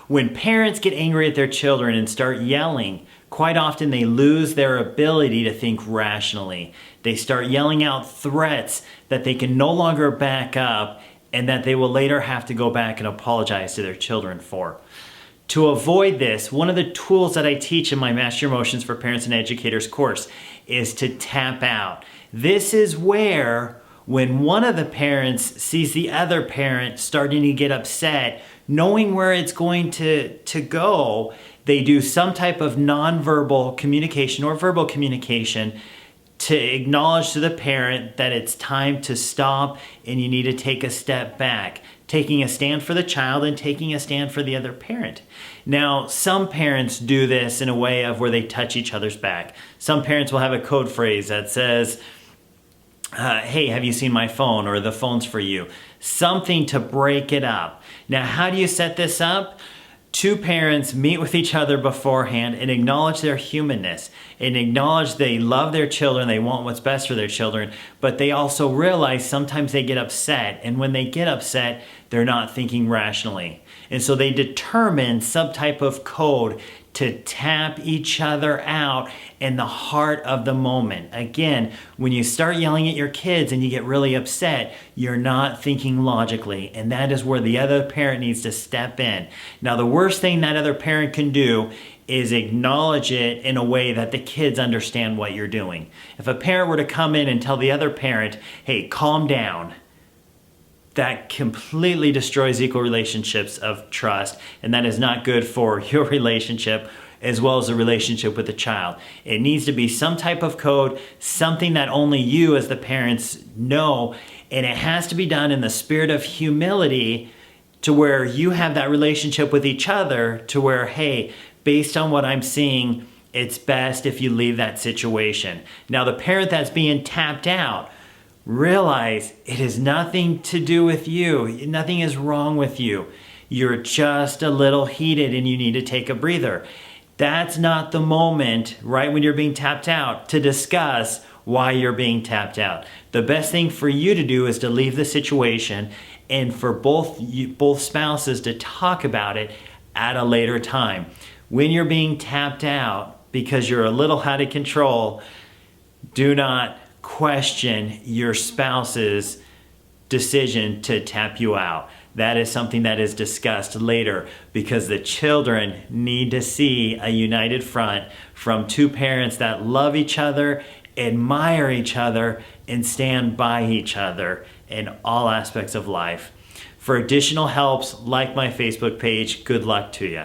When parents get angry at their children and start yelling, quite often they lose their ability to think rationally. They start yelling out threats that they can no longer back up and that they will later have to go back and apologize to their children for. To avoid this, one of the tools that I teach in my Master Your Emotions for Parents and Educators course is to tap out. This is where, when one of the parents sees the other parent starting to get upset, knowing where it's going to go, they do some type of nonverbal communication or verbal communication to acknowledge to the parent that it's time to stop and you need to take a step back, taking a stand for the child and taking a stand for the other parent. Now, some parents do this in a way of where they touch each other's back. Some parents will have a code phrase that says, hey, have you seen my phone? Or the phone's for you. Something to break it up. Now, how do you set this up? Two parents meet with each other beforehand and acknowledge their humanness and acknowledge they love their children, they want what's best for their children, but they also realize sometimes they get upset, and when they get upset, they're not thinking rationally. And so they determine some type of code to tap each other out in the heart of the moment. Again, when you start yelling at your kids and you get really upset, you're not thinking logically, and that is where the other parent needs to step in. Now, the worst thing that other parent can do is acknowledge it in a way that the kids understand what you're doing. If a parent were to come in and tell the other parent, hey, calm down, that completely destroys equal relationships of trust, and that is not good for your relationship as well as the relationship with the child. It needs to be some type of code, something that only you as the parents know, and it has to be done in the spirit of humility to where you have that relationship with each other to where, hey, based on what I'm seeing, it's best if you leave that situation. Now, the parent that's being tapped out, realize it has nothing to do with you. Nothing is wrong with you. You're just a little heated and you need to take a breather. That's not the moment, right when you're being tapped out, to discuss why you're being tapped out. The best thing for you to do is to leave the situation and for both spouses to talk about it at a later time. When you're being tapped out because you're a little out of control, do not question your spouse's decision to tap you out. That is something that is discussed later because the children need to see a united front from two parents that love each other, admire each other, and stand by each other in all aspects of life. For additional helps, like my Facebook page. Good luck to you.